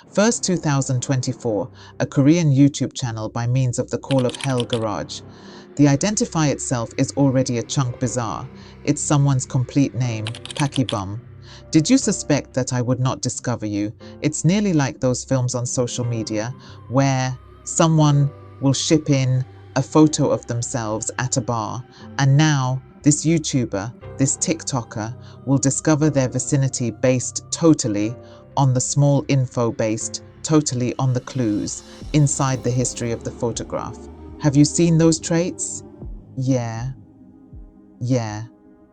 First 2024, a Korean YouTube channel by means of the Call of Hell Garage. The identify itself is already a chunk bizarre. It's someone's complete name, Pakibum. Did you suspect that I would not discover you? It's nearly like those films on social media where someone will ship in a photo of themselves at a bar, and now this YouTuber, this TikToker, will discover their vicinity based totally on the small info based totally on the clues inside the history of the photograph. Have you seen those traits? Yeah.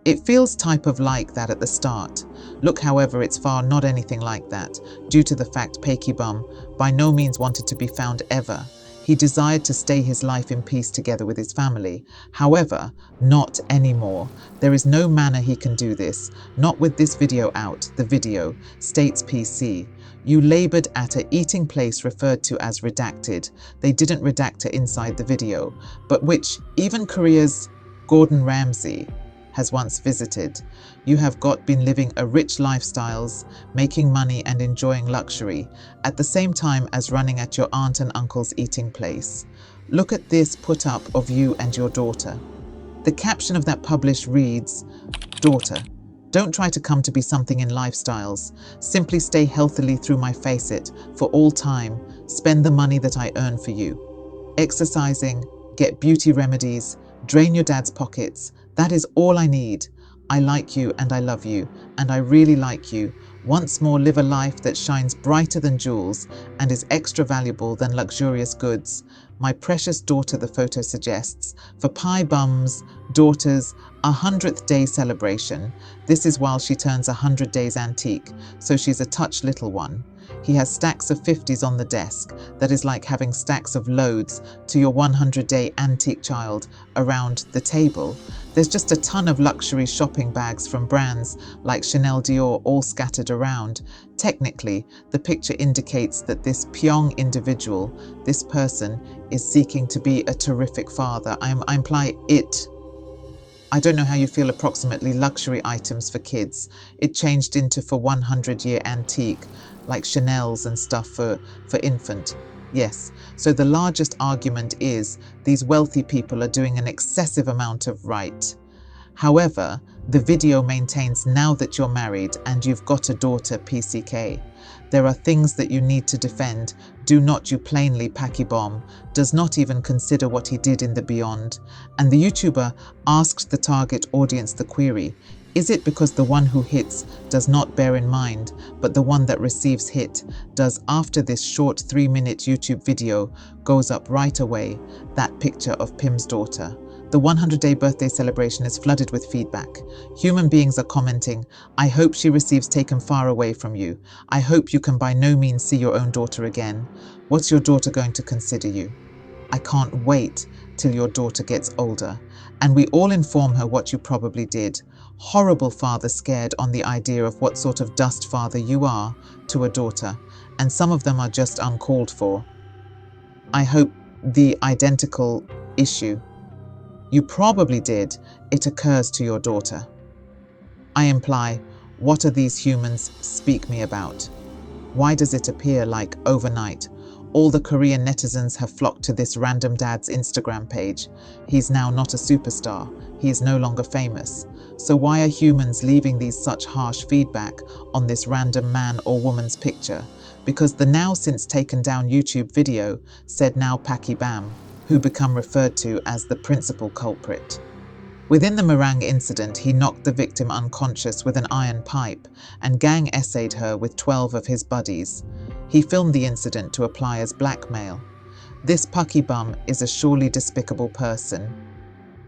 It feels type of like that at the start. Look, however, it's far not anything like that, due to the fact Pakibum by no means wanted to be found ever. He desired to stay his life in peace together with his family. However, not anymore. There is no manner he can do this. Not with this video out. The video states PC. You labored at a eating place referred to as redacted. They didn't redact it inside the video, but which even Korea's Gordon Ramsay has once visited. You have been living a rich lifestyles, making money and enjoying luxury, at the same time as running at your aunt and uncle's eating place. Look at this put up of you and your daughter. The caption of that publish reads, "Daughter, don't try to come to be something in lifestyles. Simply stay healthily through my face it, for all time. Spend the money that I earn for you. Exercising, get beauty remedies, drain your dad's pockets. That is all I need. I like you and I love you, and I really like you. Once more live a life that shines brighter than jewels and is extra valuable than luxurious goods. My precious daughter," the photo suggests, for Pie Bum's daughter's 100th day celebration. This is while she turns 100 days antique, so she's a touch little one. He has stacks of 50s on the desk. That is like having stacks of loads to your 100-day antique child around the table. There's just a ton of luxury shopping bags from brands like Chanel, Dior, all scattered around. Technically, the picture indicates that this Pyong individual, this person, is seeking to be a terrific father. I imply it. I don't know how you feel approximately luxury items for kids. It changed into for 100-year antique, like Chanel's and stuff for infant. Yes, so the largest argument is these wealthy people are doing an excessive amount of right. However, the video maintains now that you're married and you've got a daughter, PCK. There are things that you need to defend. Do not you plainly Pakibom does not even consider what he did in the beyond. And the YouTuber asked the target audience the query, is it because the one who hits does not bear in mind, but the one that receives hit does? After this short 3-minute YouTube video goes up right away, that picture of Pim's daughter. The 100-day birthday celebration is flooded with feedback. Human beings are commenting, I hope she receives taken far away from you. I hope you can by no means see your own daughter again. What's your daughter going to consider you? I can't wait till your daughter gets older. And we all inform her what you probably did. Horrible father scared on the idea of what sort of dust father you are to a daughter. And some of them are just uncalled for. I hope the identical issue you probably did, it occurs to your daughter. I imply, what are these humans speak me about? Why does it appear like overnight all the Korean netizens have flocked to this random dad's Instagram page? He's now not a superstar. He is no longer famous. So why are humans leaving these such harsh feedback on this random man or woman's picture? Because the now since taken down YouTube video said now Pakibam, who become referred to as the principal culprit. Within the Miryang incident, he knocked the victim unconscious with an iron pipe and gang essayed her with 12 of his buddies. He filmed the incident to apply as blackmail. This Pakibum is a surely despicable person.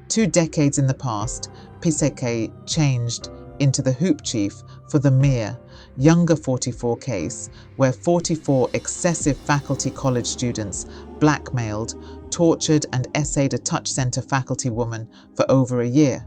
2 decades in the past, Piseke changed into the hoop chief for the mere younger 44 case, where 44 excessive faculty college students blackmailed, tortured and essayed a touch center faculty woman for over a year.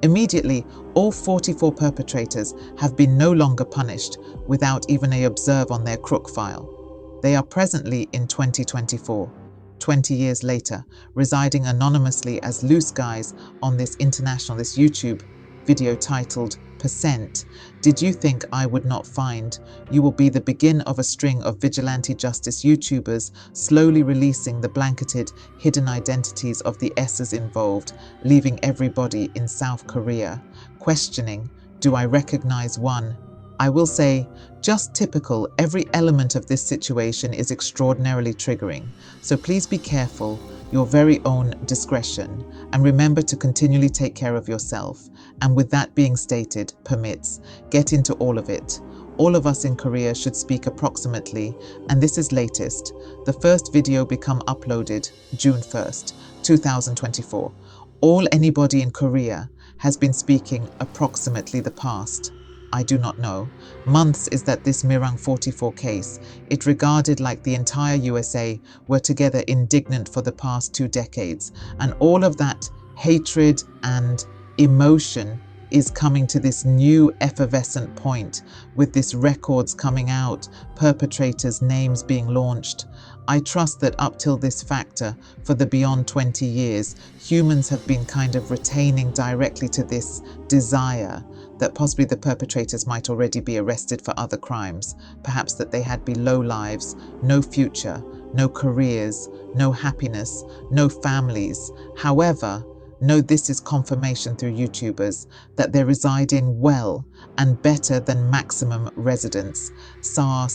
Immediately, all 44 perpetrators have been no longer punished without even a observe on their crook file. They are presently in 2024, 20 years later, residing anonymously as loose guys on this YouTube video titled 100%. Did you think I would not find? You will be the begin of a string of vigilante justice YouTubers slowly releasing the blanketed, hidden identities of the S's involved, leaving everybody in South Korea questioning, do I recognize one? I will say, just typical, every element of this situation is extraordinarily triggering, so please be careful, your very own discretion, and remember to continually take care of yourself. And with that being stated, permits, get into all of it. All of us in Korea should speak approximately, and this is latest. The first video become uploaded June 1st, 2024. All anybody in Korea has been speaking approximately the past. I do not know. Months is that this Miryang 44 case, it regarded like the entire USA were together indignant for the past 2 decades. And all of that hatred and emotion is coming to this new effervescent point with this records coming out, perpetrators' names being launched. I trust that up till this factor, for the beyond 20 years, humans have been kind of retaining directly to this desire that possibly the perpetrators might already be arrested for other crimes, perhaps that they had low lives, no future, no careers, no happiness, no families. However, no, this is confirmation through YouTubers that they're residing well and better than maximum residence. Sa.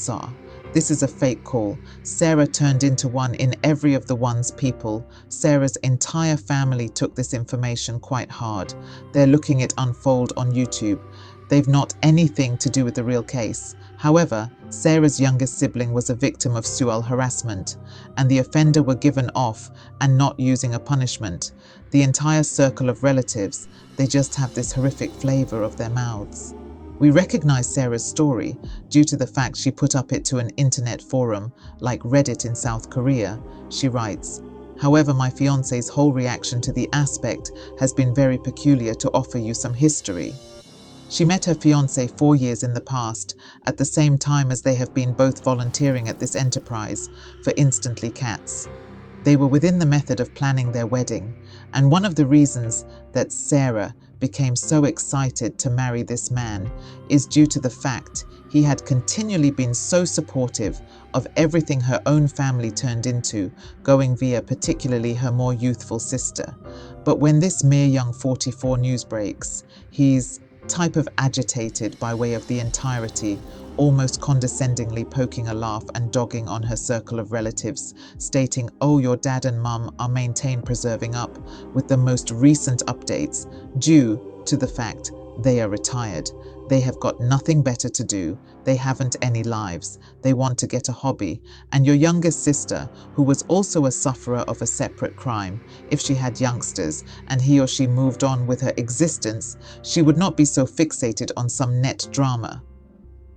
This is a fake call. Sarah turned into one in every of the one's people. Sarah's entire family took this information quite hard. They're looking it unfold on YouTube. They've not anything to do with the real case. However, Sarah's youngest sibling was a victim of sexual harassment, and the offender were given off and not using a punishment. The entire circle of relatives, they just have this horrific flavor of their mouths. We recognize Sarah's story due to the fact she put up it to an internet forum like Reddit in South Korea. She writes, however, my fiance's whole reaction to the aspect has been very peculiar. To offer you some history. She met her fiance 4 years in the past, at the same time as they have been both volunteering at this enterprise for Instantly Cats. They were within the method of planning their wedding, and one of the reasons that Sarah became so excited to marry this man is due to the fact he had continually been so supportive of everything her own family turned into, going via particularly her more youthful sister. But when this Miryang 44 news breaks, he's type of agitated by way of the entirety, almost condescendingly poking a laugh and dogging on her circle of relatives, stating, oh, your dad and mum are maintained preserving up with the most recent updates due to the fact they are retired. They have got nothing better to do. They haven't any lives. They want to get a hobby. And your youngest sister, who was also a sufferer of a separate crime, if she had youngsters and he or she moved on with her existence, she would not be so fixated on some net drama.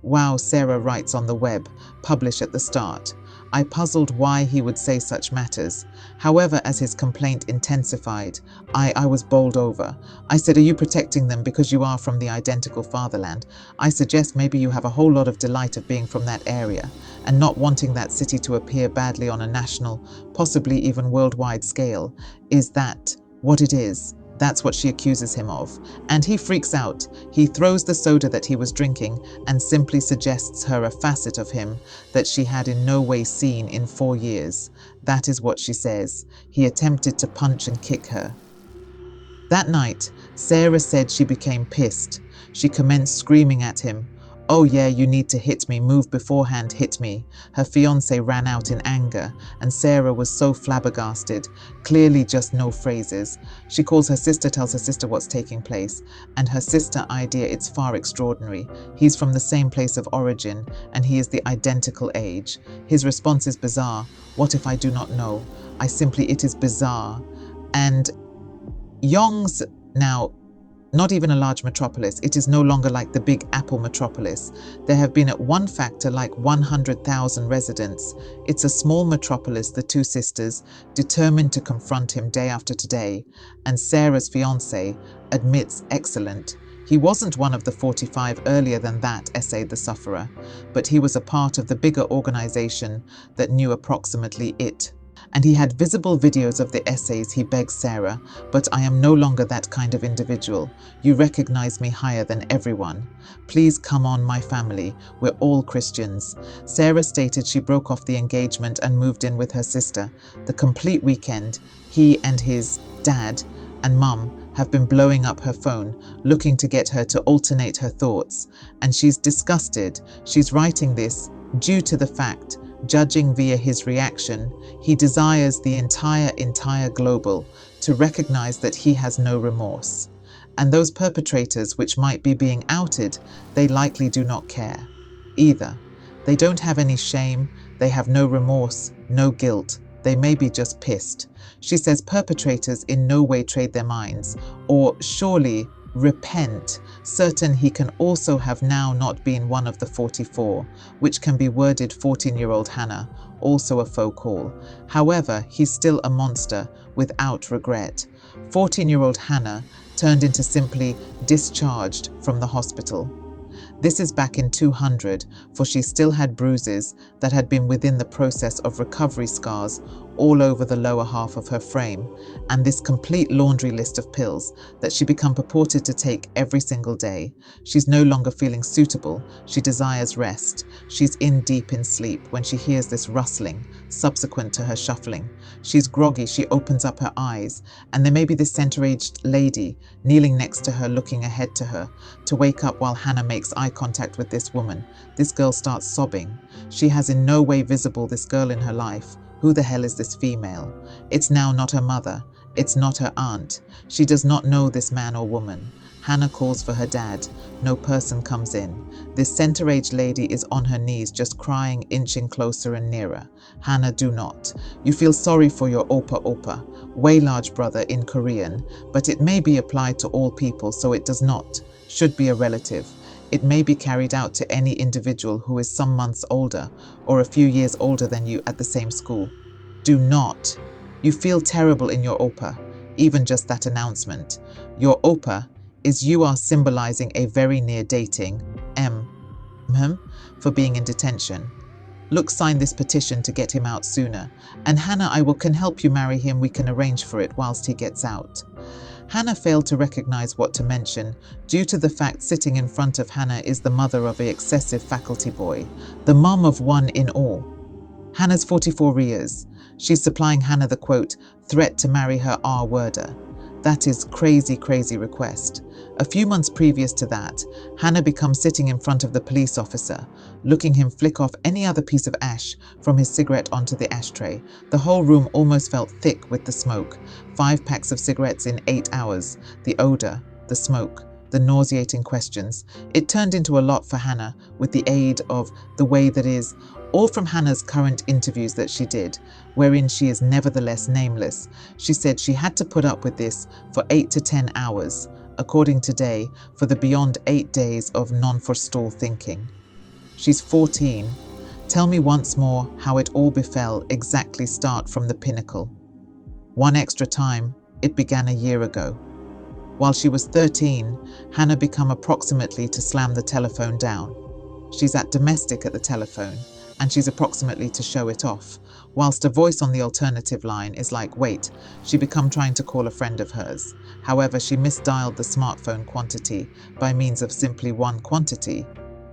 Wow, Sarah writes on the web, publish at the start. I puzzled why he would say such matters. However, as his complaint intensified, I was bowled over. I said, are you protecting them because you are from the identical fatherland? I suggest maybe you have a whole lot of delight of being from that area and not wanting that city to appear badly on a national, possibly even worldwide scale. Is that what it is? That's what she accuses him of. And he freaks out. He throws the soda that he was drinking and simply suggests her a facet of him that she had in no way seen in 4 years. That is what she says. He attempted to punch and kick her. That night, Sarah said she became pissed. She commenced screaming at him. Oh yeah, you need to hit me, move beforehand, hit me. Her fiancé ran out in anger, and Sarah was so flabbergasted, clearly just no phrases. She calls her sister, tells her sister what's taking place, and her sister idea it's far extraordinary. He's from the same place of origin, and he is the identical age. His response is bizarre. What if I do not know? It is bizarre. And Yong's now not even a large metropolis. It is no longer like the Big Apple metropolis. There have been at one factor like 100,000 residents. It's a small metropolis, the two sisters, determined to confront him day after day. And Sarah's fiancé admits excellent. He wasn't one of the 45 earlier than that, essayed the sufferer, but he was a part of the bigger organization that knew approximately it. And he had visible videos of the essays. He begged Sarah, "But I am no longer that kind of individual. You recognize me higher than everyone. Please come on, my family. We're all Christians." Sarah stated she broke off the engagement and moved in with her sister. The complete weekend, he and his dad and mum have been blowing up her phone, looking to get her to alternate her thoughts. And she's disgusted. She's writing this due to the fact, judging via his reaction, he desires the entire global to recognize that he has no remorse. And those perpetrators which might be being outed, they likely do not care either. They don't have any shame, they have no remorse, no guilt. They may be just pissed. She says perpetrators in no way trade their minds, or surely repent, certain he can also have now not been one of the 44, which can be worded 14-year-old Hannah, also a faux call. However, he's still a monster without regret. 14-year-old Hannah turned into simply discharged from the hospital. This is back in 200, for she still had bruises that had been within the process of recovery scars all over the lower half of her frame, and this complete laundry list of pills that she become purported to take every single day. She's no longer feeling suitable. She desires rest. She's in deep in sleep when she hears this rustling, subsequent to her shuffling. She's groggy. She opens up her eyes, and there may be this center-aged lady kneeling next to her, looking ahead to her, to wake up while Hannah makes eye contact with this woman. This girl starts sobbing. She has in no way visible this girl in her life. Who the hell is this female? It's now not her mother. It's not her aunt. She does not know this man or woman. Hannah calls for her dad. No person comes in. This center-aged lady is on her knees, just crying, inching closer and nearer. Hannah, do not. You feel sorry for your opa, way large brother in Korean, but it may be applied to all people, so it does not. Should be a relative. It may be carried out to any individual who is some months older or a few years older than you at the same school. Do not. You feel terrible in your opa, even just that announcement. Your opa is you are symbolizing a very near dating, for being in detention. Look, sign this petition to get him out sooner. And Hannah, can help you marry him. We can arrange for it whilst he gets out. Hannah failed to recognize what to mention due to the fact sitting in front of Hannah is the mother of a excessive faculty boy, the mum of one in all. Hannah's 44 years. She's supplying Hannah the quote, threat to marry her R-worder. That is crazy request. A few months previous to that, Hannah becomes sitting in front of the police officer, looking him flick off any other piece of ash from his cigarette onto the ashtray. The whole room almost felt thick with the smoke. 5 packs of cigarettes in 8 hours. The odor, the smoke, the nauseating questions. It turned into a lot for Hannah with the aid of the way that is, all from Hannah's current interviews that she did, wherein she is nevertheless nameless. She said she had to put up with this for 8 to 10 hours, according to Day, for the beyond 8 days of non-forestall thinking. She's 14. Tell me once more how it all befell, exactly start from the pinnacle. One extra time, it began a year ago. While she was 13, Hannah became approximately to slam the telephone down. She's at domestic at the telephone, and she's approximately to show it off, whilst a voice on the alternative line is like, wait, she become trying to call a friend of hers. However, she misdialed the smartphone quantity by means of simply one quantity,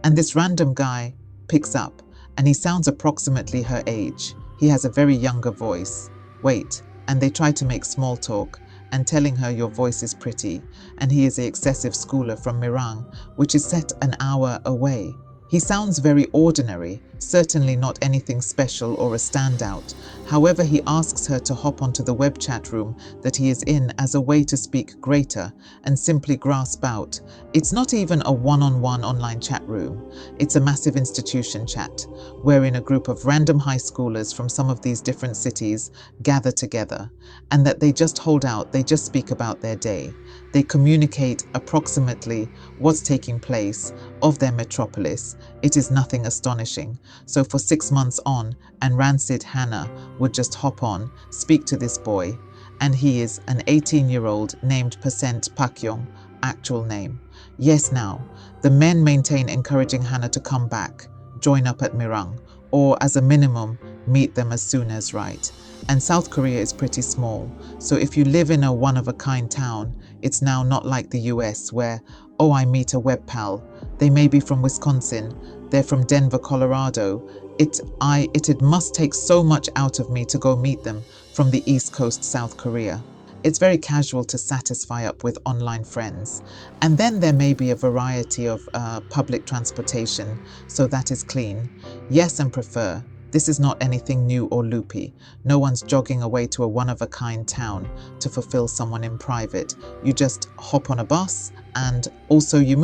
and this random guy picks up, and he sounds approximately her age. He has a very younger voice. Wait, and they try to make small talk, and telling her your voice is pretty, and he is an excessive schooler from Miryang, which is set an hour away. He sounds very ordinary, certainly not anything special or a standout. However, he asks her to hop onto the web chat room that he is in as a way to speak greater and simply grasp out. It's not even a one-on-one online chat room. It's a massive institution chat, wherein a group of random high schoolers from some of these different cities gather together, and that they just hold out, they just speak about their day. They communicate approximately what's taking place of their metropolis. It is nothing astonishing. So for 6 months on, and rancid Hannah would just hop on, speak to this boy, and he is an 18-year-old named Percent Pakyong, actual name. Yes, now, the men maintain encouraging Hannah to come back, join up at Miryang, or as a minimum, meet them as soon as right. And South Korea is pretty small, so if you live in a one-of-a-kind town, it's now not like the US where, oh, I meet a web pal. They may be from Wisconsin, they're from Denver, Colorado. It must take so much out of me to go meet them from the East Coast, South Korea. It's very casual to satisfy up with online friends. And then there may be a variety of public transportation, so that is clean. Yes, and prefer. This is not anything new or loopy. No one's jogging away to a one-of-a-kind town to fulfill someone in private. You just hop on a bus and also you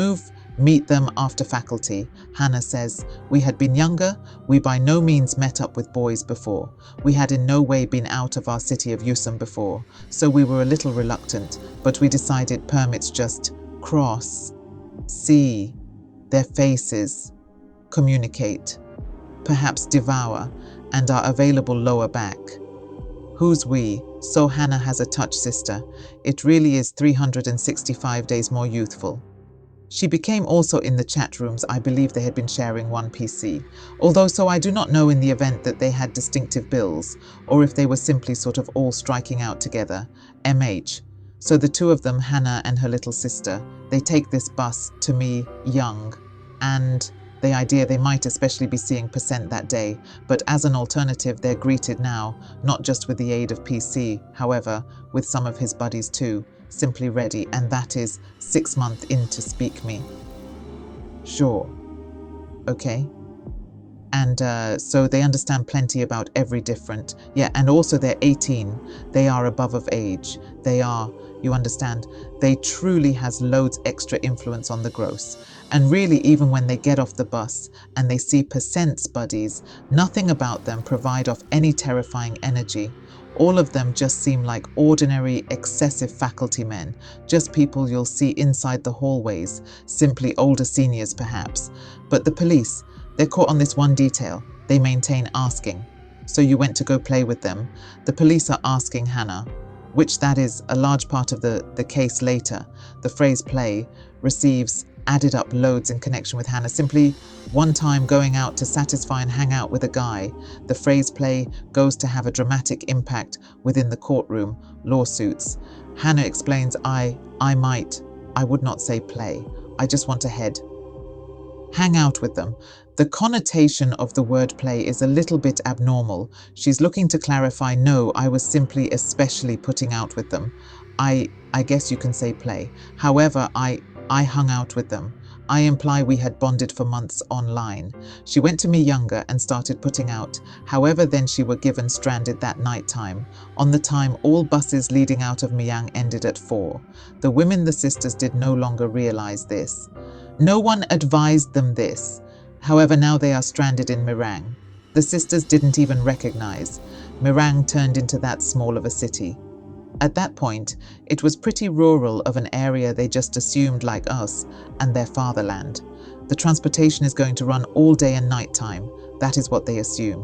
meet them after faculty. Hannah says, we had been younger, we by no means met up with boys before. We had in no way been out of our city of Yusum before, so we were a little reluctant, but we decided permits just cross, see their faces, communicate, perhaps devour, and are available lower back. Who's we? So Hannah has a touch sister. It really is 365 days more youthful. She became also in the chat rooms. I believe they had been sharing one PC. Although so I do not know in the event that they had distinctive bills, or if they were simply sort of all striking out together. MH. So the two of them, Hannah and her little sister, they take this bus to Miryang, and the idea they might especially be seeing Percent that day, but as an alternative they're greeted now, not just with the aid of PC, however, with some of his buddies too, simply ready, and that is 6 months in to speak me. Sure. Okay. And so they understand plenty about every different, and also they're 18, they are above of age, they are, you understand, they truly has loads extra influence on the gross. And really, even when they get off the bus and they see Percent's buddies, nothing about them provide off any terrifying energy. All of them just seem like ordinary, excessive faculty men, just people you'll see inside the hallways, simply older seniors perhaps. But the police, they're caught on this one detail. They maintain asking. So you went to go play with them. The police are asking Hannah, which that is a large part of the case later. The phrase play receives added up loads in connection with Hannah. Simply one time going out to satisfy and hang out with a guy. The phrase play goes to have a dramatic impact within the courtroom, lawsuits. Hannah explains, I would not say play. I just want to hang out with them. The connotation of the word play is a little bit abnormal. She's looking to clarify, no, I was simply especially putting out with them. I guess you can say play. However, I hung out with them. I imply we had bonded for months online. She went to Miryang and started putting out. However, then she were given stranded that night time. On the time, all buses leading out of Miryang ended at 4. The women, the sisters, did no longer realize this. No one advised them this. However, now they are stranded in Miryang. The sisters didn't even recognize. Miryang turned into that small of a city. At that point, it was pretty rural of an area they just assumed like us and their fatherland. The transportation is going to run all day and night time. That is what they assume.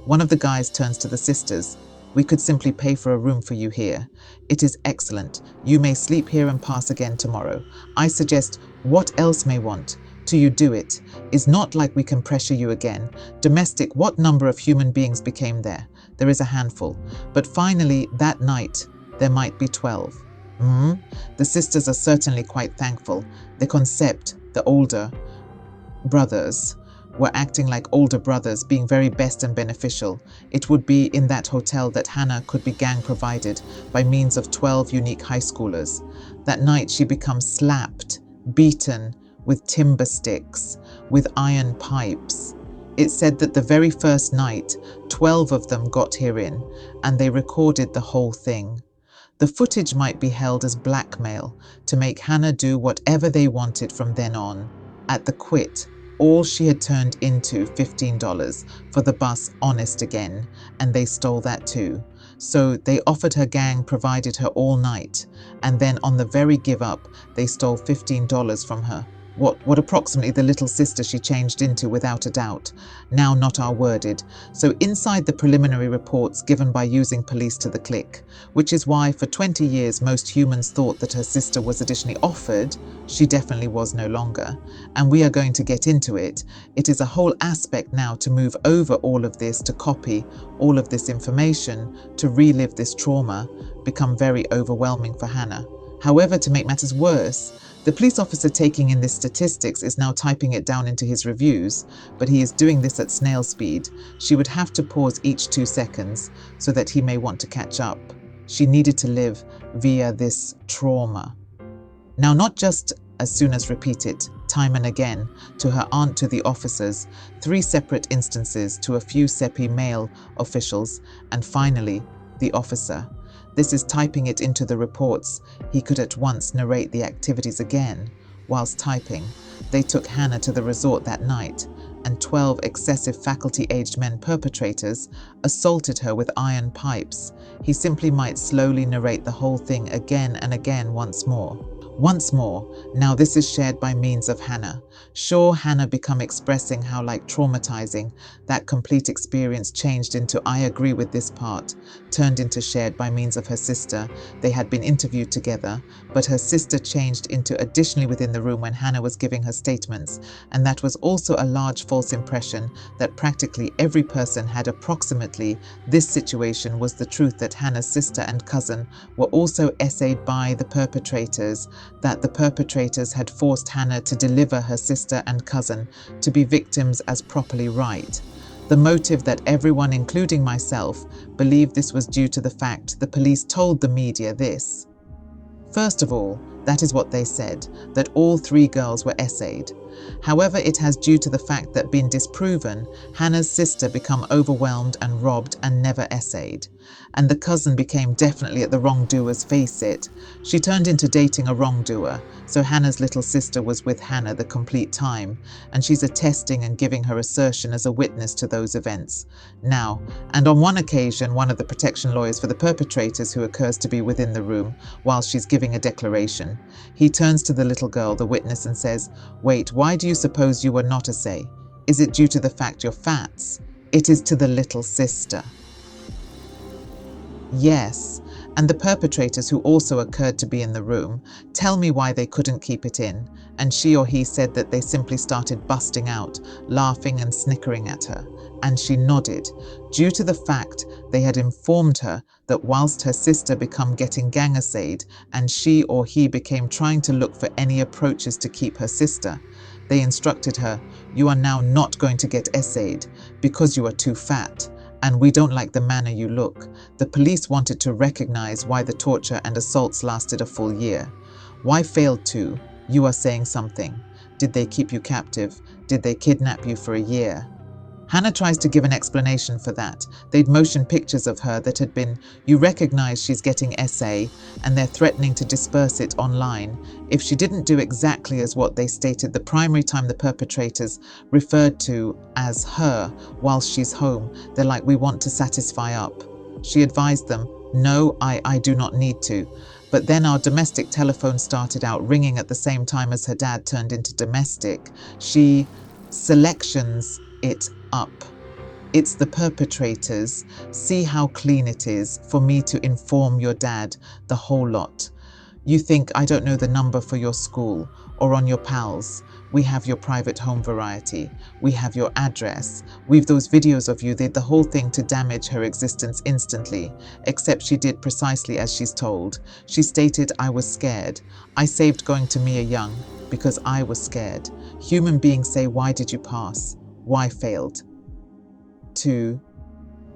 One of the guys turns to the sisters. We could simply pay for a room for you here. It is excellent. You may sleep here and pass again tomorrow. I suggest what else may want. To you do it. Is not like we can pressure you again. Domestic, what number of human beings became there? There is a handful. But finally, that night, there might be 12. The sisters are certainly quite thankful. The concept, the older brothers, were acting like older brothers, being very best and beneficial. It would be in that hotel that Hannah could be gang provided by means of 12 unique high schoolers. That night she becomes slapped, beaten with timber sticks, with iron pipes. It said that the very first night, 12 of them got herein, and they recorded the whole thing. The footage might be held as blackmail to make Hannah do whatever they wanted from then on. At the quit, all she had turned into $15 for the bus honest again, and they stole that too. So they offered her gang provided her all night, and then on the very give up, they stole $15 from her. what approximately the little sister she changed into, without a doubt. Now not R-worded. So inside the preliminary reports given by using police to the click, which is why for 20 years most humans thought that her sister was additionally offered, she definitely was no longer. And we are going to get into it. It is a whole aspect now to move over all of this, to copy all of this information, to relive this trauma, become very overwhelming for Hannah. However, to make matters worse, the police officer taking in this statistics is now typing it down into his reviews, but he is doing this at snail speed. She would have to pause each 2 seconds so that he may want to catch up. She needed to live via this trauma. Now, not just as soon as repeat it time and again to her aunt, to the officers, 3 separate instances to a few SEPI male officials, and finally the officer. This is typing it into the reports. He could at once narrate the activities again. Whilst typing, they took Hannah to the resort that night, and 12 excessive faculty-aged men perpetrators assaulted her with iron pipes. He simply might slowly narrate the whole thing again and again once more. Once more, now this is shared by means of Hannah. Sure, Hannah become expressing how like traumatizing that complete experience changed into I agree with this part, turned into shared by means of her sister. They had been interviewed together, but her sister changed into additionally within the room when Hannah was giving her statements, and that was also a large false impression that practically every person had approximately this situation was the truth, that Hannah's sister and cousin were also essayed by the perpetrators, that the perpetrators had forced Hannah to deliver her sister and cousin to be victims as properly right. The motive that everyone, including myself, believed this was due to the fact the police told the media this. First of all, that is what they said, that all 3 girls were essayed. However, it has, due to the fact that been disproven, Hannah's sister become overwhelmed and robbed and never essayed. And the cousin became definitely at the wrongdoer's face it. She turned into dating a wrongdoer, so Hannah's little sister was with Hannah the complete time, and she's attesting and giving her assertion as a witness to those events. Now, and on one occasion, one of the protection lawyers for the perpetrators who occurs to be within the room while she's giving a declaration, he turns to the little girl, the witness, and says, "Wait, why do you suppose you were not essayed? Is it due to the fact you're fats? It is to the little sister." Yes, and the perpetrators, who also occurred to be in the room, tell me why they couldn't keep it in, and she or he said that they simply started busting out, laughing and snickering at her, and she nodded, due to the fact they had informed her that whilst her sister become getting gang essayed, and she or he became trying to look for any approaches to keep her sister, they instructed her, "You are now not going to get essayed because you are too fat, and we don't like the manner you look." The police wanted to recognize why the torture and assaults lasted a full year. Why failed to? You are saying something. Did they keep you captive? Did they kidnap you for a year? Hannah tries to give an explanation for that. They'd motion pictures of her that had been, you recognize she's getting essay, and they're threatening to disperse it online. If she didn't do exactly as what they stated the primary time the perpetrators referred to as her while she's home, they're like, "We want to satisfy up." She advised them, "No, I do not need to." But then our domestic telephone started out ringing at the same time as her dad turned into domestic. She selections it up. It's the perpetrators. See how clean it is for me to inform your dad the whole lot. You think I don't know the number for your school or on your pals. We have your private home variety. We have your address. We've those videos of you. They did the whole thing to damage her existence instantly, except she did precisely as she's told. She stated, "I was scared. I saved going to Miryang because I was scared." Human beings say, "Why did you pass? Why failed?" 2.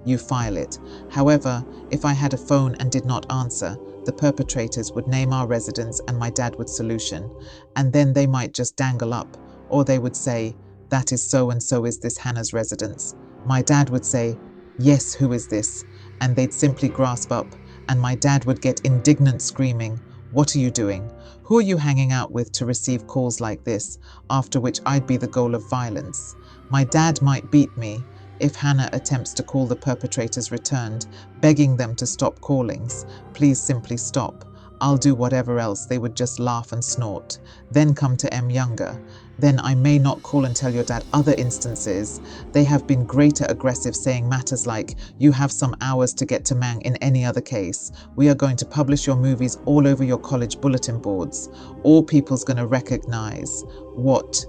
You file it. However, if I had a phone and did not answer, the perpetrators would name our residence and my dad would solution, and then they might just dangle up, or they would say, "That is so and so, is this Hannah's residence?" My dad would say, "Yes, who is this?" And they'd simply grasp up, and my dad would get indignant screaming, "What are you doing? Who are you hanging out with to receive calls like this?" After which I'd be the goal of violence. My dad might beat me if Hannah attempts to call the perpetrators returned, begging them to stop callings. "Please simply stop. I'll do whatever else. They would just laugh and snort. Then come to M. Younger. Then I may not call and tell your dad. Other instances, they have been greater aggressive, saying matters like, you have some hours to get to Mang. In any other case, we are going to publish your movies all over your college bulletin boards. All people's going to recognize what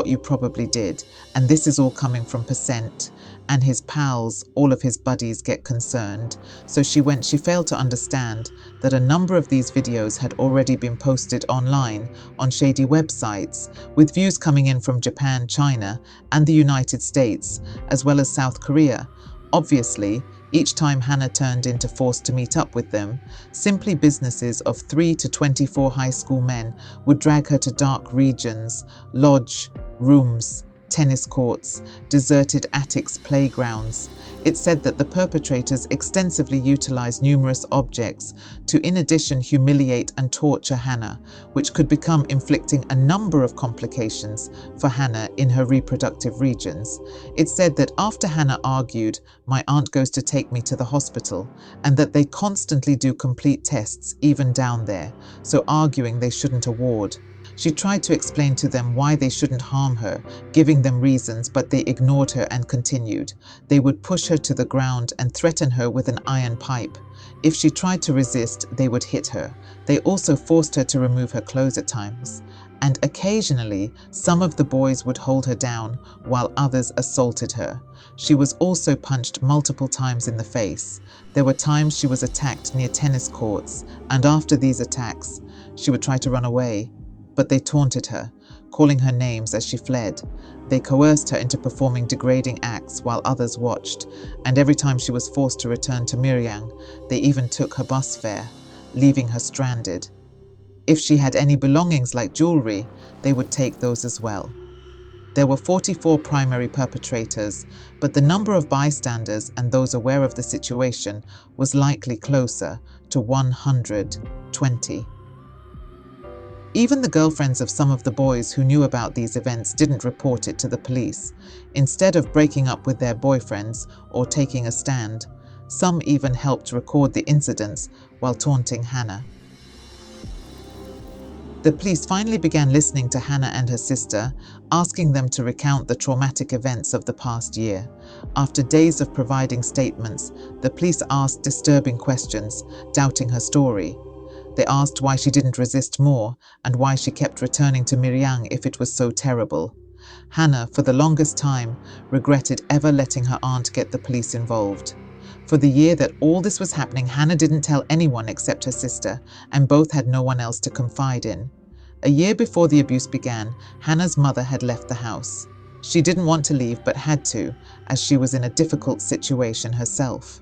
you probably did. And this is all coming from Percent and his pals. All of his buddies get concerned. So she failed to understand that a number of these videos had already been posted online on shady websites, with views coming in from Japan, China, and the United States, as well as South Korea. Obviously, each time Hannah turned into forced to meet up with them, simply businesses of 3 to 24 high school men would drag her to dark regions, lodge rooms, tennis courts, deserted attics, playgrounds. It said that the perpetrators extensively utilized numerous objects to, in addition, humiliate and torture Hannah, which could become inflicting a number of complications for Hannah in her reproductive regions. It said that after Hannah argued, my aunt goes to take me to the hospital, and that they constantly do complete tests even down there, so arguing they shouldn't award. She tried to explain to them why they shouldn't harm her, giving them reasons, but they ignored her and continued. They would push her to the ground and threaten her with an iron pipe. If she tried to resist, they would hit her. They also forced her to remove her clothes at times. And occasionally, some of the boys would hold her down while others assaulted her. She was also punched multiple times in the face. There were times she was attacked near tennis courts, and after these attacks, she would try to run away. But they taunted her, calling her names as she fled. They coerced her into performing degrading acts while others watched, and every time she was forced to return to Miryang, they even took her bus fare, leaving her stranded. If she had any belongings like jewelry, they would take those as well. There were 44 primary perpetrators, but the number of bystanders and those aware of the situation was likely closer to 120. Even the girlfriends of some of the boys who knew about these events didn't report it to the police. Instead of breaking up with their boyfriends or taking a stand, some even helped record the incidents while taunting Hannah. The police finally began listening to Hannah and her sister, asking them to recount the traumatic events of the past year. After days of providing statements, the police asked disturbing questions, doubting her story. They asked why she didn't resist more and why she kept returning to Miryang if it was so terrible. Hannah, for the longest time, regretted ever letting her aunt get the police involved. For the year that all this was happening, Hannah didn't tell anyone except her sister, and both had no one else to confide in. A year before the abuse began, Hannah's mother had left the house. She didn't want to leave but had to, as she was in a difficult situation herself.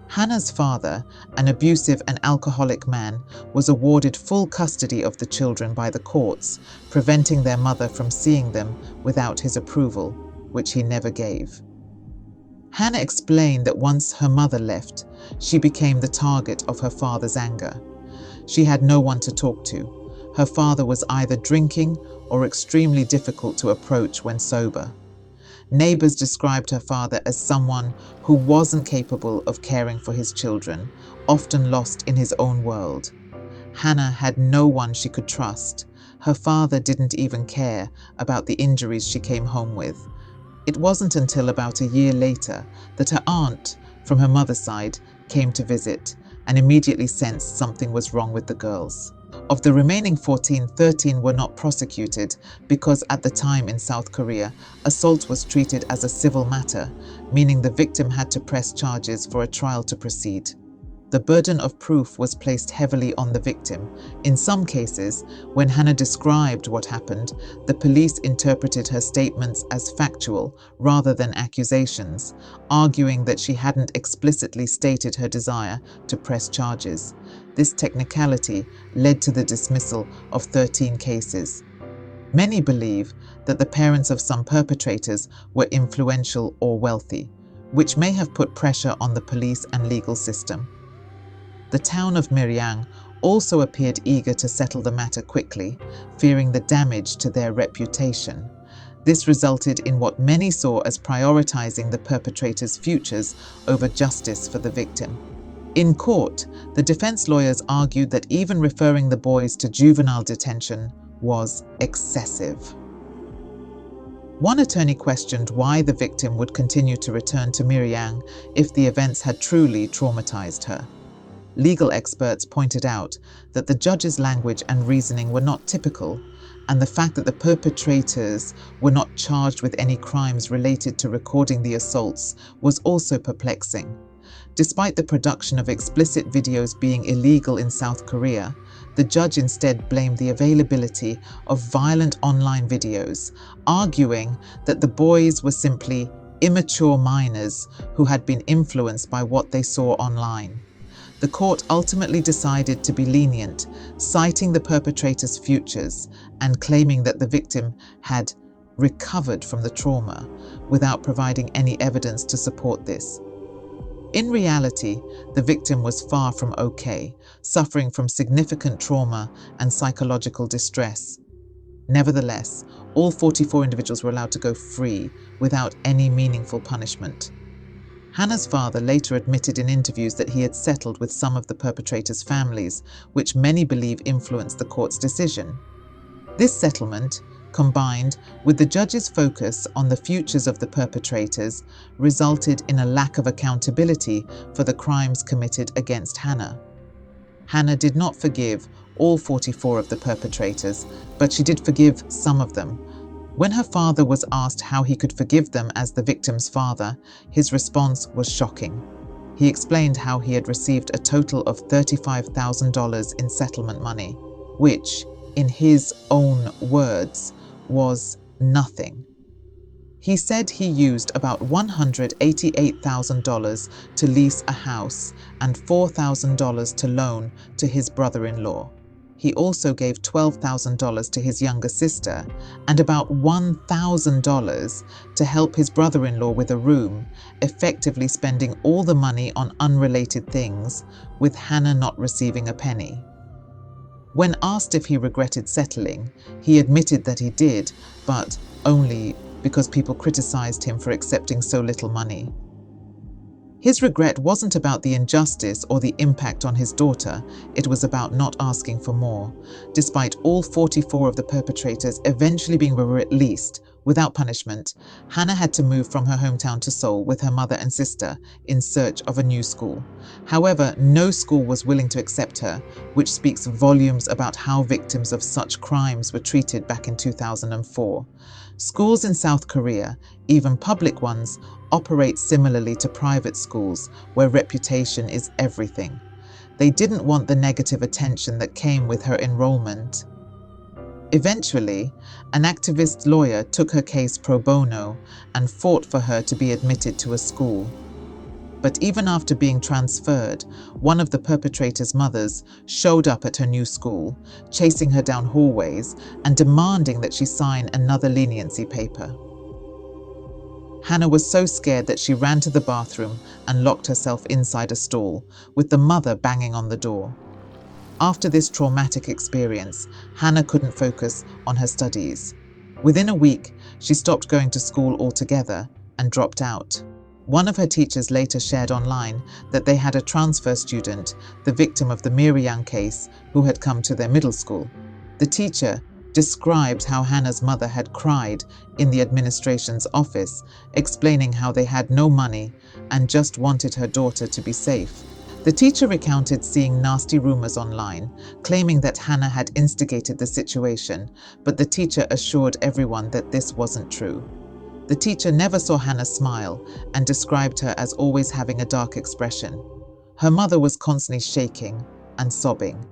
Hannah's father, an abusive and alcoholic man, was awarded full custody of the children by the courts, preventing their mother from seeing them without his approval, which he never gave. Hannah explained that once her mother left, she became the target of her father's anger. She had no one to talk to. Her father was either drinking or extremely difficult to approach when sober. Neighbors described her father as someone who wasn't capable of caring for his children, often lost in his own world. Hannah had no one she could trust. Her father didn't even care about the injuries she came home with. It wasn't until about a year later that her aunt, from her mother's side, came to visit and immediately sensed something was wrong with the girls. Of the remaining 14, 13 were not prosecuted because at the time in South Korea, assault was treated as a civil matter, meaning the victim had to press charges for a trial to proceed. The burden of proof was placed heavily on the victim. In some cases, when Hannah described what happened, the police interpreted her statements as factual rather than accusations, arguing that she hadn't explicitly stated her desire to press charges. This technicality led to the dismissal of 13 cases. Many believe that the parents of some perpetrators were influential or wealthy, which may have put pressure on the police and legal system. The town of Miryang also appeared eager to settle the matter quickly, fearing the damage to their reputation. This resulted in what many saw as prioritizing the perpetrators' futures over justice for the victim. In court, the defense lawyers argued that even referring the boys to juvenile detention was excessive. One attorney questioned why the victim would continue to return to Miryang if the events had truly traumatized her. Legal experts pointed out that the judge's language and reasoning were not typical, and the fact that the perpetrators were not charged with any crimes related to recording the assaults was also perplexing. Despite the production of explicit videos being illegal in South Korea, the judge instead blamed the availability of violent online videos, arguing that the boys were simply immature minors who had been influenced by what they saw online. The court ultimately decided to be lenient, citing the perpetrator's futures and claiming that the victim had recovered from the trauma without providing any evidence to support this. In reality, the victim was far from okay, suffering from significant trauma and psychological distress. Nevertheless, all 44 individuals were allowed to go free without any meaningful punishment. Hannah's father later admitted in interviews that he had settled with some of the perpetrators' families, which many believe influenced the court's decision. This settlement, combined with the judge's focus on the futures of the perpetrators, resulted in a lack of accountability for the crimes committed against Hannah. Hannah did not forgive all 44 of the perpetrators, but she did forgive some of them. When her father was asked how he could forgive them as the victim's father, his response was shocking. He explained how he had received a total of $35,000 in settlement money, which, in his own words, was nothing. He said he used about $188,000 to lease a house and $4,000 to loan to his brother-in-law. He also gave $12,000 to his younger sister and about $1,000 to help his brother-in-law with a room, effectively spending all the money on unrelated things, with Hannah not receiving a penny. When asked if he regretted settling, he admitted that he did, but only because people criticized him for accepting so little money. His regret wasn't about the injustice or the impact on his daughter, it was about not asking for more. Despite all 44 of the perpetrators eventually being released without punishment, Hannah had to move from her hometown to Seoul with her mother and sister in search of a new school. However, no school was willing to accept her, which speaks volumes about how victims of such crimes were treated back in 2004. Schools in South Korea, even public ones, operate similarly to private schools where reputation is everything. They didn't want the negative attention that came with her enrollment. Eventually, an activist lawyer took her case pro bono and fought for her to be admitted to a school. But even after being transferred, one of the perpetrator's mothers showed up at her new school, chasing her down hallways and demanding that she sign another leniency paper. Hannah was so scared that she ran to the bathroom and locked herself inside a stall, with the mother banging on the door. After this traumatic experience, Hannah couldn't focus on her studies. Within a week, she stopped going to school altogether and dropped out. One of her teachers later shared online that they had a transfer student, the victim of the Miryang case, who had come to their middle school. The teacher described how Hannah's mother had cried in the administration's office, explaining how they had no money and just wanted her daughter to be safe. The teacher recounted seeing nasty rumors online, claiming that Hannah had instigated the situation, but the teacher assured everyone that this wasn't true. The teacher never saw Hannah smile and described her as always having a dark expression. Her mother was constantly shaking and sobbing.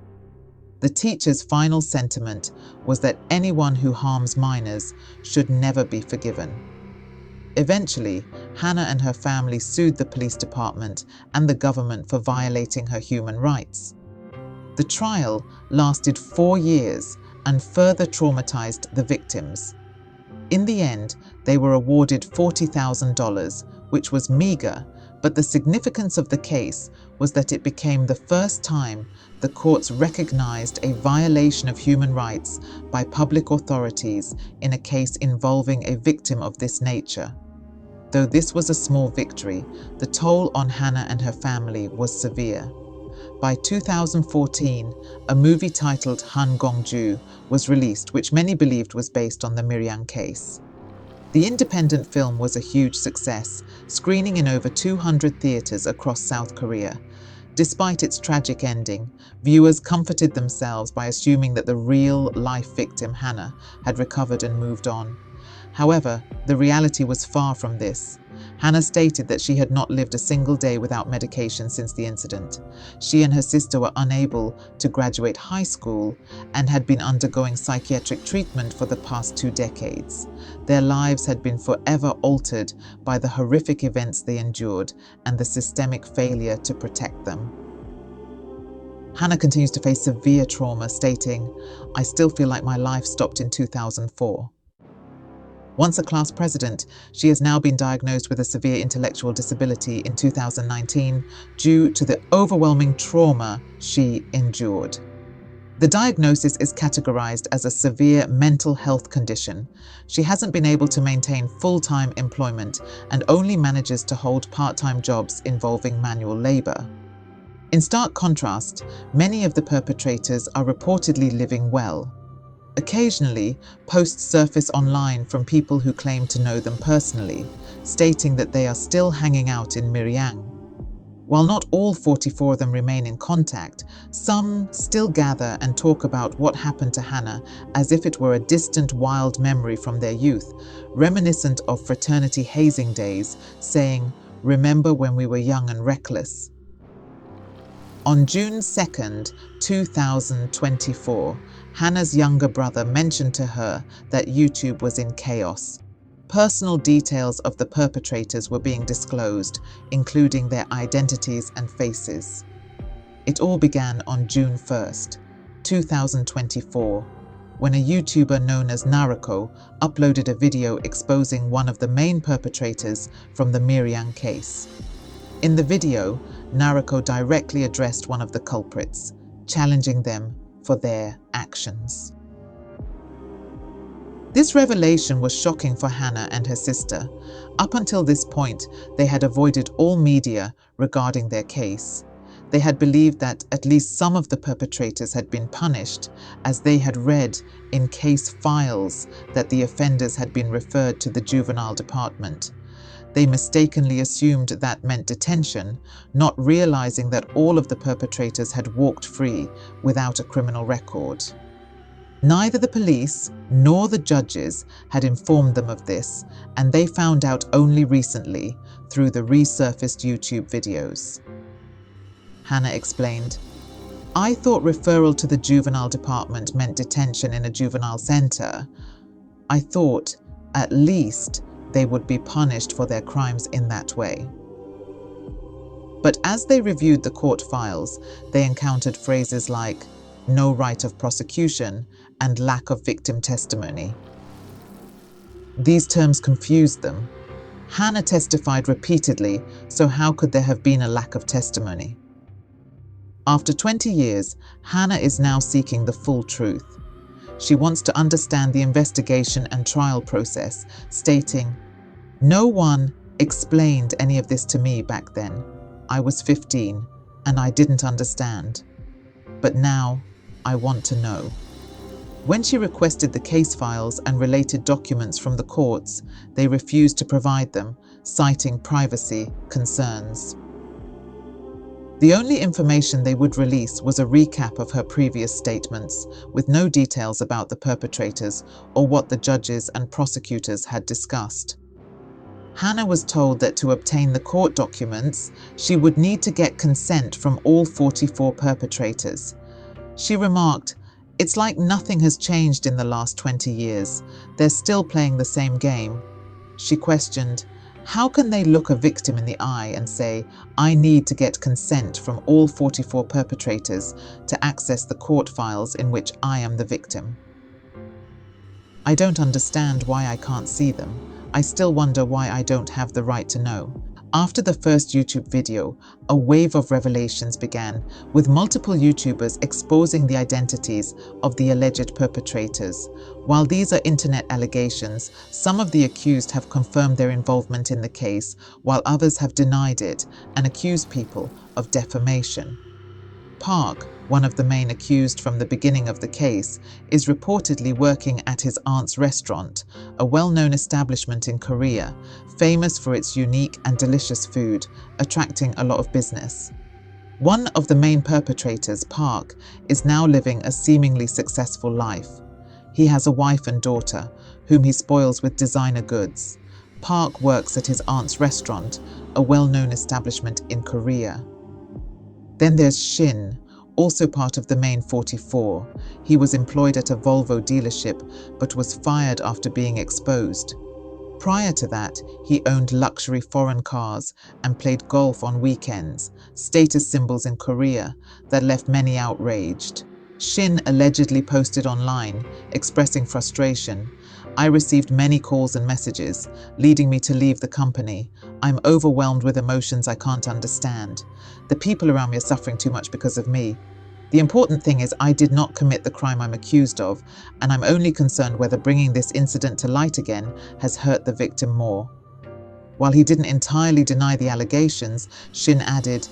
The teacher's final sentiment was that anyone who harms minors should never be forgiven. Eventually, Hannah and her family sued the police department and the government for violating her human rights. The trial lasted 4 years and further traumatized the victims. In the end, they were awarded $40,000, which was meager, but the significance of the case was that it became the first time the courts recognized a violation of human rights by public authorities in a case involving a victim of this nature. Though this was a small victory, the toll on Hannah and her family was severe. By 2014, a movie titled Han Gongju was released, which many believed was based on the Miryang case. The independent film was a huge success, screening in over 200 theaters across South Korea. Despite its tragic ending, viewers comforted themselves by assuming that the real-life victim, Hannah, had recovered and moved on. However, the reality was far from this. Hannah stated that she had not lived a single day without medication since the incident. She and her sister were unable to graduate high school and had been undergoing psychiatric treatment for the past 2 decades. Their lives had been forever altered by the horrific events they endured and the systemic failure to protect them. Hannah continues to face severe trauma, stating, "I still feel like my life stopped in 2004. Once a class president, she has now been diagnosed with a severe intellectual disability in 2019 due to the overwhelming trauma she endured. The diagnosis is categorized as a severe mental health condition. She hasn't been able to maintain full-time employment and only manages to hold part-time jobs involving manual labor. In stark contrast, many of the perpetrators are reportedly living well. Occasionally, posts surface online from people who claim to know them personally, stating that they are still hanging out in Miryang. While not all 44 of them remain in contact, some still gather and talk about what happened to Hannah as if it were a distant, wild memory from their youth, reminiscent of fraternity hazing days, saying, "Remember when we were young and reckless?" On June 2nd, 2024, Hannah's younger brother mentioned to her that YouTube was in chaos. Personal details of the perpetrators were being disclosed, including their identities and faces. It all began on June 1st, 2024, when a YouTuber known as Narako uploaded a video exposing one of the main perpetrators from the Miryang case. In the video, Narako directly addressed one of the culprits, challenging them for their actions. This revelation was shocking for Hannah and her sister. Up until this point, they had avoided all media regarding their case. They had believed that at least some of the perpetrators had been punished, as they had read in case files that the offenders had been referred to the juvenile department. They mistakenly assumed that meant detention, not realizing that all of the perpetrators had walked free without a criminal record. Neither the police nor the judges had informed them of this, and they found out only recently through the resurfaced YouTube videos. Hannah explained, "I thought referral to the juvenile department meant detention in a juvenile center. I thought, at least, they would be punished for their crimes in that way." But as they reviewed the court files, they encountered phrases like "no right of prosecution" and "lack of victim testimony." These terms confused them. Hannah testified repeatedly, so how could there have been a lack of testimony? After 20 years, Hannah is now seeking the full truth. She wants to understand the investigation and trial process, stating, "No one explained any of this to me back then. I was 15 and I didn't understand. But now I want to know." When she requested the case files and related documents from the courts, they refused to provide them, citing privacy concerns. The only information they would release was a recap of her previous statements, with no details about the perpetrators or what the judges and prosecutors had discussed. Hannah was told that to obtain the court documents, she would need to get consent from all 44 perpetrators. She remarked, "It's like nothing has changed in the last 20 years. They're still playing the same game." She questioned, how can they look a victim in the eye and say, "I need to get consent from all 44 perpetrators to access the court files in which I am the victim?" "I don't understand why I can't see them. I still wonder why I don't have the right to know." After the first YouTube video, a wave of revelations began, with multiple YouTubers exposing the identities of the alleged perpetrators. While these are internet allegations, some of the accused have confirmed their involvement in the case, while others have denied it and accused people of defamation. Park, one of the main accused from the beginning of the case, is reportedly working at his aunt's restaurant, a well-known establishment in Korea, famous for its unique and delicious food, attracting a lot of business. One of the main perpetrators, Park, is now living a seemingly successful life. He has a wife and daughter, whom he spoils with designer goods. Park works at his aunt's restaurant, a well-known establishment in Korea. Then there's Shin, also part of the main 44. He was employed at a Volvo dealership, but was fired after being exposed. Prior to that, he owned luxury foreign cars and played golf on weekends, status symbols in Korea that left many outraged. Shin allegedly posted online, expressing frustration. "I received many calls and messages, leading me to leave the company. I'm overwhelmed with emotions I can't understand. The people around me are suffering too much because of me. The important thing is I did not commit the crime I'm accused of, and I'm only concerned whether bringing this incident to light again has hurt the victim more." While he didn't entirely deny the allegations, Shin added,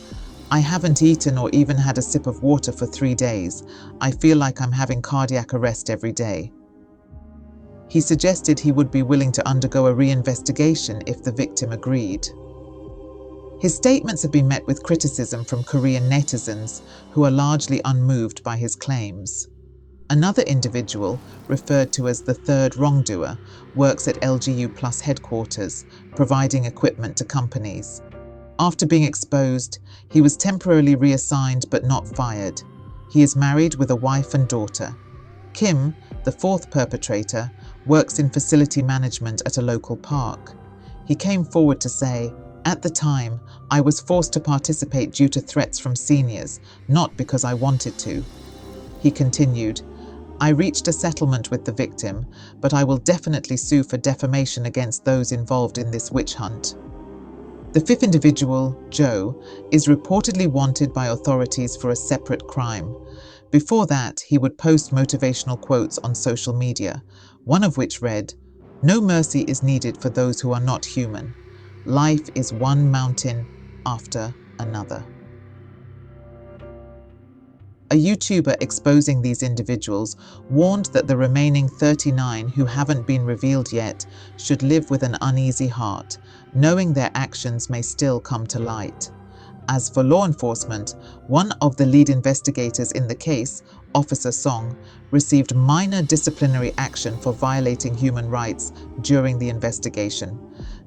"I haven't eaten or even had a sip of water for 3 days. I feel like I'm having cardiac arrest every day." He suggested he would be willing to undergo a reinvestigation if the victim agreed. His statements have been met with criticism from Korean netizens, who are largely unmoved by his claims. Another individual, referred to as the third wrongdoer, works at LGU Plus headquarters, providing equipment to companies. After being exposed, he was temporarily reassigned but not fired. He is married with a wife and daughter. Kim, the fourth perpetrator, works in facility management at a local park. He came forward to say, "At the time, I was forced to participate due to threats from seniors, not because I wanted to." He continued, "I reached a settlement with the victim, but I will definitely sue for defamation against those involved in this witch hunt." The fifth individual, Joe, is reportedly wanted by authorities for a separate crime. Before that, he would post motivational quotes on social media, one of which read, "No mercy is needed for those who are not human. Life is one mountain after another." A YouTuber exposing these individuals warned that the remaining 39 who haven't been revealed yet should live with an uneasy heart, knowing their actions may still come to light. As for law enforcement, one of the lead investigators in the case, Officer Song, received minor disciplinary action for violating human rights during the investigation.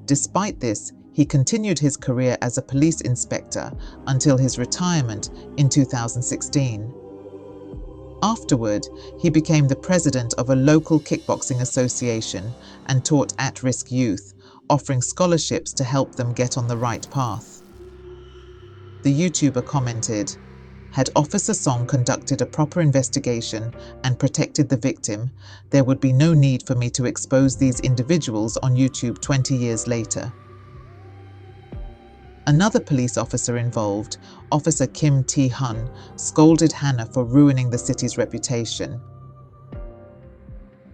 Despite this, he continued his career as a police inspector until his retirement in 2016. Afterward, he became the president of a local kickboxing association and taught at-risk youth, offering scholarships to help them get on the right path. The YouTuber commented, "Had Officer Song conducted a proper investigation and protected the victim, there would be no need for me to expose these individuals on YouTube 20 years later." Another police officer involved, Officer Kim Tae-hun, scolded Hannah for ruining the city's reputation.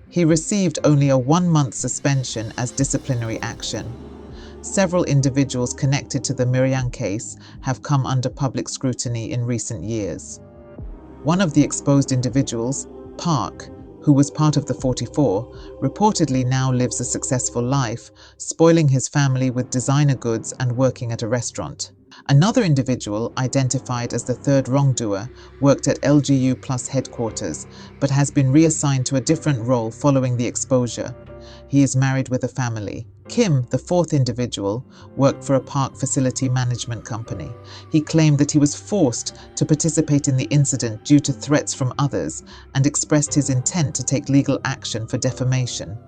He received only a 1-month suspension as disciplinary action. Several individuals connected to the Miryang case have come under public scrutiny in recent years. One of the exposed individuals, Park, who was part of the 44, reportedly now lives a successful life, spoiling his family with designer goods and working at a restaurant. Another individual, identified as the third wrongdoer, worked at LGU Plus headquarters, but has been reassigned to a different role following the exposure. He is married with a family. Kim, the fourth individual, worked for a park facility management company. He claimed that he was forced to participate in the incident due to threats from others and expressed his intent to take legal action for defamation.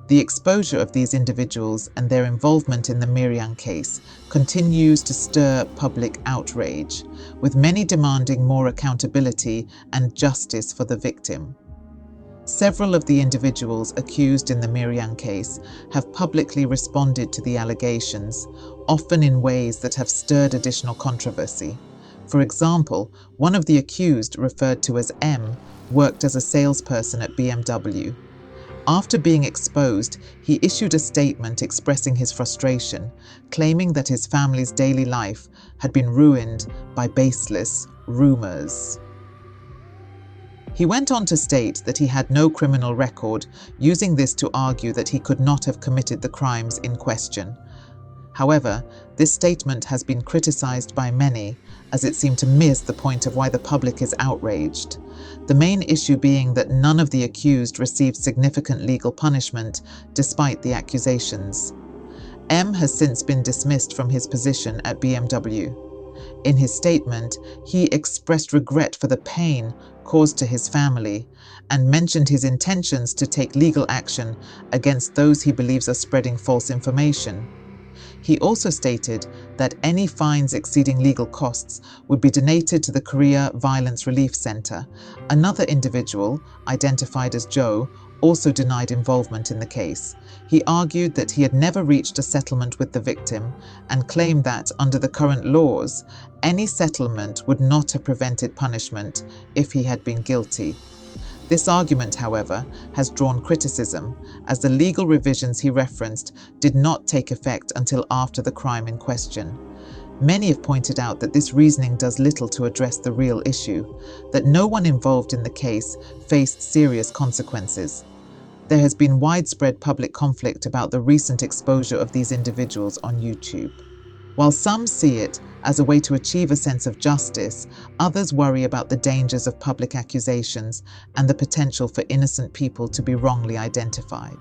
The exposure of these individuals and their involvement in the Miryang case continues to stir public outrage, with many demanding more accountability and justice for the victim. Several of the individuals accused in the Miryang case have publicly responded to the allegations, often in ways that have stirred additional controversy. For example, one of the accused, referred to as M, worked as a salesperson at BMW. After being exposed, he issued a statement expressing his frustration, claiming that his family's daily life had been ruined by baseless rumors. He went on to state that he had no criminal record, using this to argue that he could not have committed the crimes in question. However, this statement has been criticized by many, as it seemed to miss the point of why the public is outraged. The main issue being that none of the accused received significant legal punishment despite the accusations. M has since been dismissed from his position at BMW. In his statement, he expressed regret for the pain caused to his family and mentioned his intentions to take legal action against those he believes are spreading false information. He also stated that any fines exceeding legal costs would be donated to the Korea Violence Relief Center. Another individual, identified as Joe, also denied involvement in the case. He argued that he had never reached a settlement with the victim and claimed that, under the current laws, any settlement would not have prevented punishment if he had been guilty. This argument, however, has drawn criticism, as the legal revisions he referenced did not take effect until after the crime in question. Many have pointed out that this reasoning does little to address the real issue, that no one involved in the case faced serious consequences. There has been widespread public conflict about the recent exposure of these individuals on YouTube. While some see it as a way to achieve a sense of justice, others worry about the dangers of public accusations and the potential for innocent people to be wrongly identified.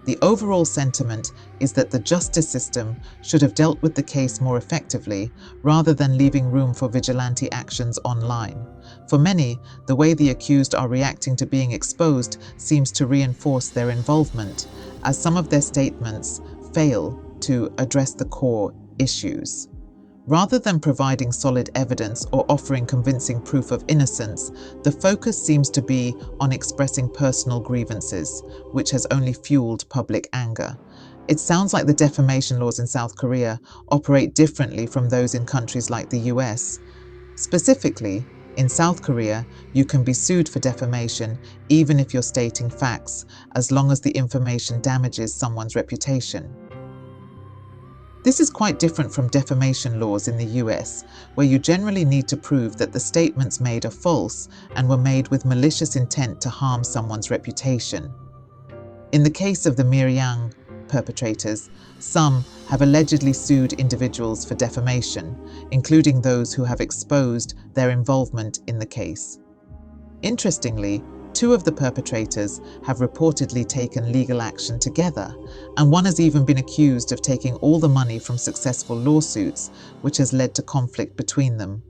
The overall sentiment is that the justice system should have dealt with the case more effectively, rather than leaving room for vigilante actions online. For many, the way the accused are reacting to being exposed seems to reinforce their involvement, as some of their statements fail to address the core issues. Rather than providing solid evidence or offering convincing proof of innocence, the focus seems to be on expressing personal grievances, which has only fueled public anger. It sounds like the defamation laws in South Korea operate differently from those in countries like the US. Specifically, in South Korea, you can be sued for defamation even if you're stating facts, as long as the information damages someone's reputation. This is quite different from defamation laws in the US, where you generally need to prove that the statements made are false and were made with malicious intent to harm someone's reputation. In the case of the Miryang perpetrators, some have allegedly sued individuals for defamation, including those who have exposed their involvement in the case. Interestingly, two of the perpetrators have reportedly taken legal action together, and one has even been accused of taking all the money from successful lawsuits, which has led to conflict between them.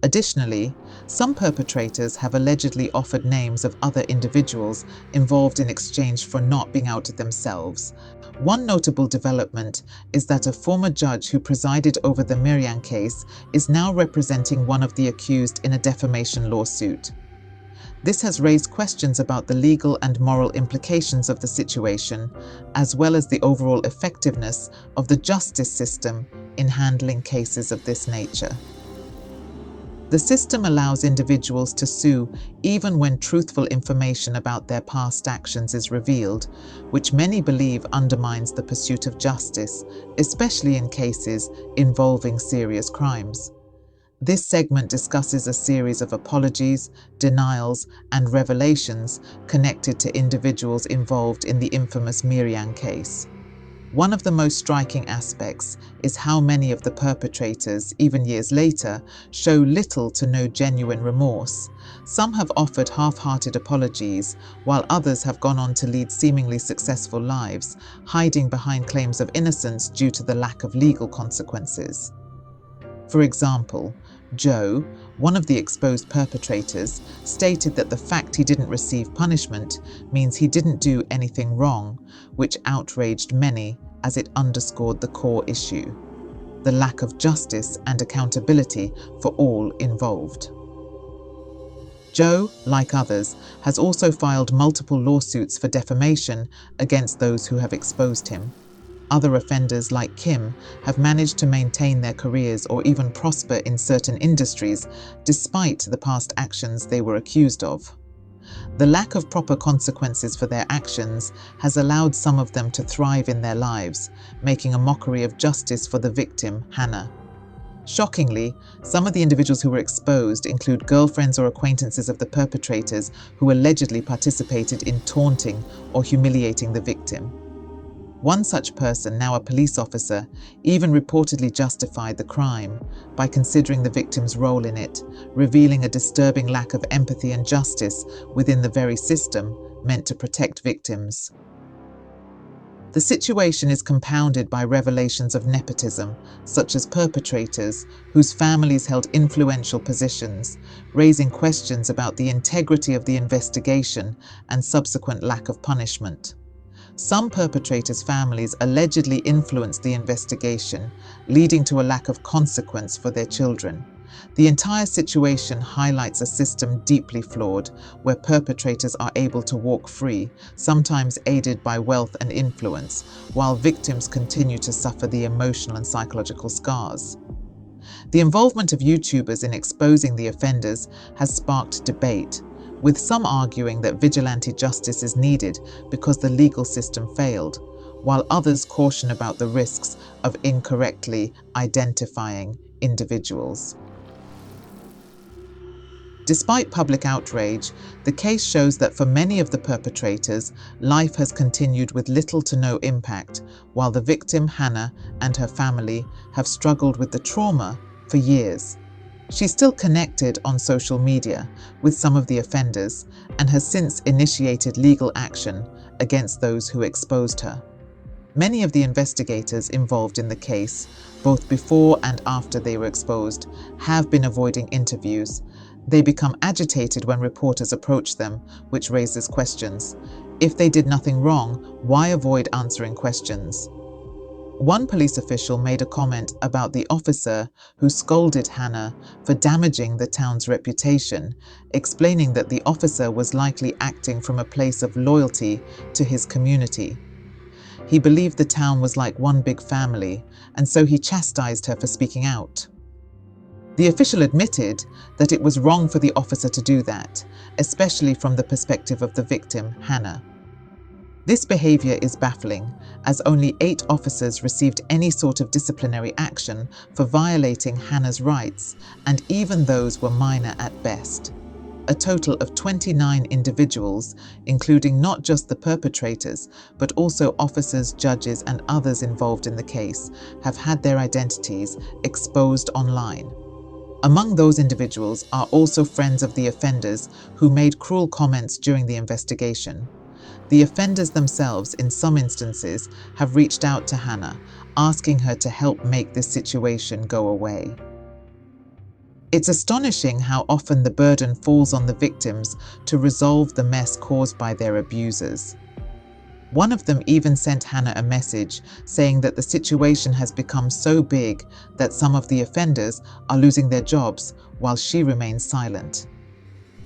Additionally, some perpetrators have allegedly offered names of other individuals involved in exchange for not being outed themselves. One notable development is that a former judge who presided over the Miryang case is now representing one of the accused in a defamation lawsuit. This has raised questions about the legal and moral implications of the situation, as well as the overall effectiveness of the justice system in handling cases of this nature. The system allows individuals to sue even when truthful information about their past actions is revealed, which many believe undermines the pursuit of justice, especially in cases involving serious crimes. This segment discusses a series of apologies, denials, and revelations connected to individuals involved in the infamous Miryang case. One of the most striking aspects is how many of the perpetrators, even years later, show little to no genuine remorse. Some have offered half-hearted apologies, while others have gone on to lead seemingly successful lives, hiding behind claims of innocence due to the lack of legal consequences. For example, Joe, one of the exposed perpetrators, stated that the fact he didn't receive punishment means he didn't do anything wrong, which outraged many as it underscored the core issue: the lack of justice and accountability for all involved. Joe, like others, has also filed multiple lawsuits for defamation against those who have exposed him. Other offenders like Kim have managed to maintain their careers or even prosper in certain industries despite the past actions they were accused of. The lack of proper consequences for their actions has allowed some of them to thrive in their lives, making a mockery of justice for the victim, Hannah. Shockingly, some of the individuals who were exposed include girlfriends or acquaintances of the perpetrators who allegedly participated in taunting or humiliating the victim. One such person, now a police officer, even reportedly justified the crime by considering the victim's role in it, revealing a disturbing lack of empathy and justice within the very system meant to protect victims. The situation is compounded by revelations of nepotism, such as perpetrators whose families held influential positions, raising questions about the integrity of the investigation and subsequent lack of punishment. Some perpetrators' families allegedly influenced the investigation, leading to a lack of consequence for their children. The entire situation highlights a system deeply flawed, where perpetrators are able to walk free, sometimes aided by wealth and influence, while victims continue to suffer the emotional and psychological scars. The involvement of YouTubers in exposing the offenders has sparked debate, with some arguing that vigilante justice is needed because the legal system failed, while others caution about the risks of incorrectly identifying individuals. Despite public outrage, the case shows that for many of the perpetrators, life has continued with little to no impact, while the victim, Hannah, and her family have struggled with the trauma for years. She's still connected on social media with some of the offenders and has since initiated legal action against those who exposed her. Many of the investigators involved in the case, both before and after they were exposed, have been avoiding interviews. They become agitated when reporters approach them, which raises questions. If they did nothing wrong, why avoid answering questions? One police official made a comment about the officer who scolded Hannah for damaging the town's reputation, explaining that the officer was likely acting from a place of loyalty to his community. He believed the town was like one big family, and so he chastised her for speaking out. The official admitted that it was wrong for the officer to do that, especially from the perspective of the victim, Hannah. This behavior is baffling, as only 8 officers received any sort of disciplinary action for violating Hannah's rights, and even those were minor at best. A total of 29 individuals, including not just the perpetrators, but also officers, judges, and others involved in the case, have had their identities exposed online. Among those individuals are also friends of the offenders who made cruel comments during the investigation. The offenders themselves, in some instances, have reached out to Hannah, asking her to help make this situation go away. It's astonishing how often the burden falls on the victims to resolve the mess caused by their abusers. One of them even sent Hannah a message saying that the situation has become so big that some of the offenders are losing their jobs while she remains silent.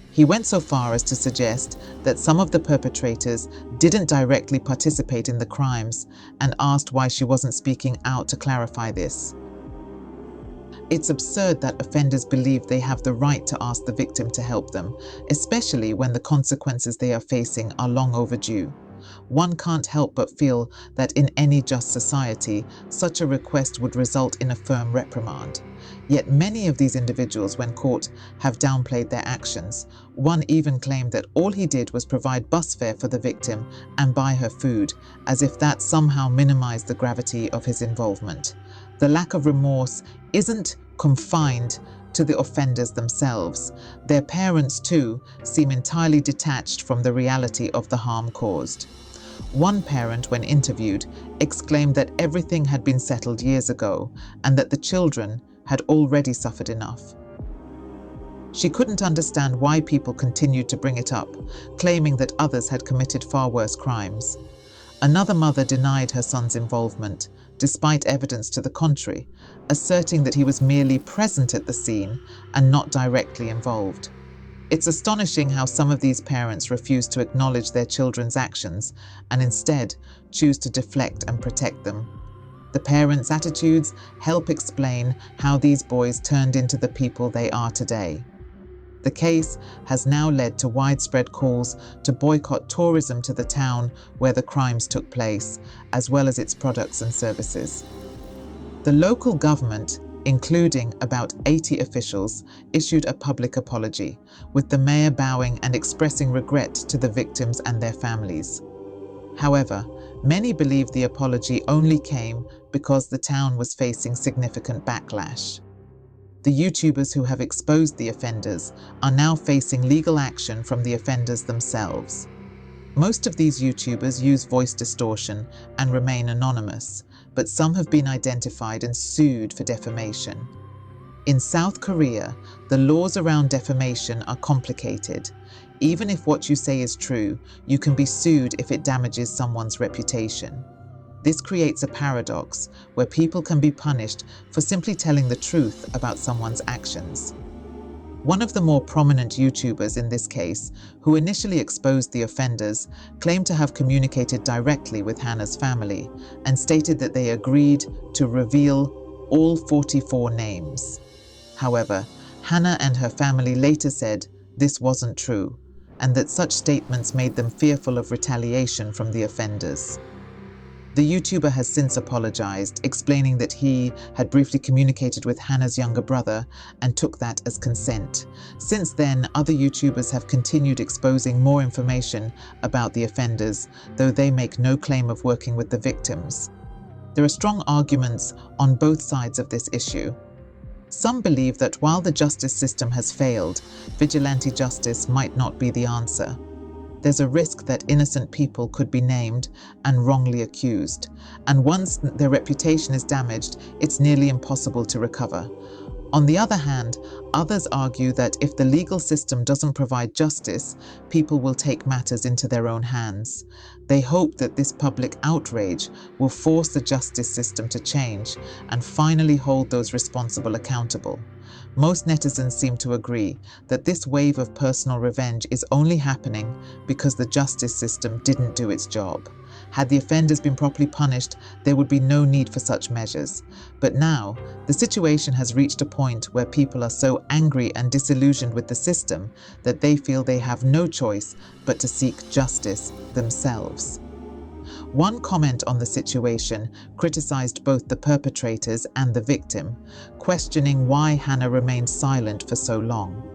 He went so far as to suggest that some of the perpetrators didn't directly participate in the crimes and asked why she wasn't speaking out to clarify this. It's absurd that offenders believe they have the right to ask the victim to help them, especially when the consequences they are facing are long overdue. One can't help but feel that in any just society, such a request would result in a firm reprimand. Yet many of these individuals, when caught, have downplayed their actions. One even claimed that all he did was provide bus fare for the victim and buy her food, as if that somehow minimized the gravity of his involvement. The lack of remorse isn't confined to the offenders themselves. Their parents, too, seem entirely detached from the reality of the harm caused. One parent, when interviewed, exclaimed that everything had been settled years ago and that the children had already suffered enough. She couldn't understand why people continued to bring it up, claiming that others had committed far worse crimes. Another mother denied her son's involvement, despite evidence to the contrary, asserting that he was merely present at the scene and not directly involved. It's astonishing how some of these parents refuse to acknowledge their children's actions and instead choose to deflect and protect them. The parents' attitudes help explain how these boys turned into the people they are today. The case has now led to widespread calls to boycott tourism to the town where the crimes took place, as well as its products and services. The local government including about 80 officials, issued a public apology, with the mayor bowing and expressing regret to the victims and their families. However, many believe the apology only came because the town was facing significant backlash. The YouTubers who have exposed the offenders are now facing legal action from the offenders themselves. Most of these YouTubers use voice distortion and remain anonymous, but some have been identified and sued for defamation. In South Korea, the laws around defamation are complicated. Even if what you say is true, you can be sued if it damages someone's reputation. This creates a paradox where people can be punished for simply telling the truth about someone's actions. One of the more prominent YouTubers in this case, who initially exposed the offenders, claimed to have communicated directly with Hannah's family and stated that they agreed to reveal all 44 names. However, Hannah and her family later said this wasn't true, and that such statements made them fearful of retaliation from the offenders. The YouTuber has since apologized, explaining that he had briefly communicated with Hannah's younger brother and took that as consent. Since then, other YouTubers have continued exposing more information about the offenders, though they make no claim of working with the victims. There are strong arguments on both sides of this issue. Some believe that while the justice system has failed, vigilante justice might not be the answer. There's a risk that innocent people could be named and wrongly accused, and once their reputation is damaged, it's nearly impossible to recover. On the other hand, others argue that if the legal system doesn't provide justice, people will take matters into their own hands. They hope that this public outrage will force the justice system to change and finally hold those responsible accountable. Most netizens seem to agree that this wave of personal revenge is only happening because the justice system didn't do its job. Had the offenders been properly punished, there would be no need for such measures. But now, the situation has reached a point where people are so angry and disillusioned with the system that they feel they have no choice but to seek justice themselves. One comment on the situation criticized both the perpetrators and the victim, questioning why Hannah remained silent for so long.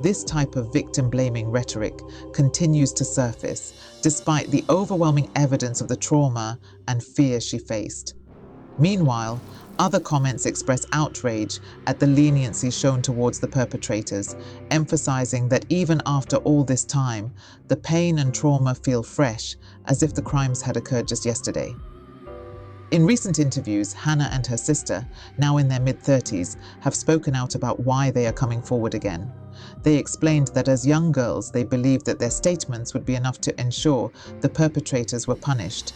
This type of victim-blaming rhetoric continues to surface, despite the overwhelming evidence of the trauma and fear she faced. Meanwhile, other comments express outrage at the leniency shown towards the perpetrators, emphasizing that even after all this time, the pain and trauma feel fresh, as if the crimes had occurred just yesterday. In recent interviews, Hannah and her sister, now in their mid-30s, have spoken out about why they are coming forward again. They explained that as young girls, they believed that their statements would be enough to ensure the perpetrators were punished.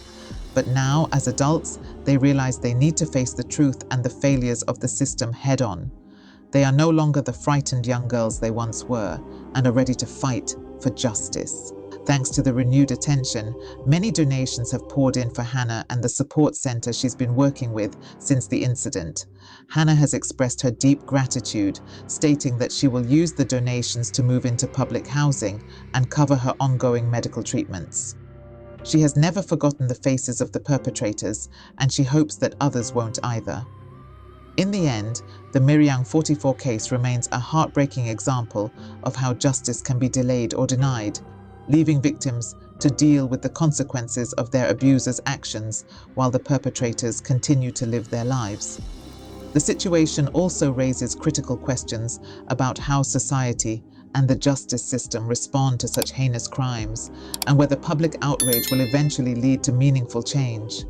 But now, as adults, they realize they need to face the truth and the failures of the system head-on. They are no longer the frightened young girls they once were and are ready to fight for justice. Thanks to the renewed attention, many donations have poured in for Hannah and the support center she's been working with since the incident. Hannah has expressed her deep gratitude, stating that she will use the donations to move into public housing and cover her ongoing medical treatments. She has never forgotten the faces of the perpetrators, and she hopes that others won't either. In the end, the Miryang 44 case remains a heartbreaking example of how justice can be delayed or denied, leaving victims to deal with the consequences of their abusers' actions while the perpetrators continue to live their lives. The situation also raises critical questions about how society and the justice system respond to such heinous crimes, and whether public outrage will eventually lead to meaningful change.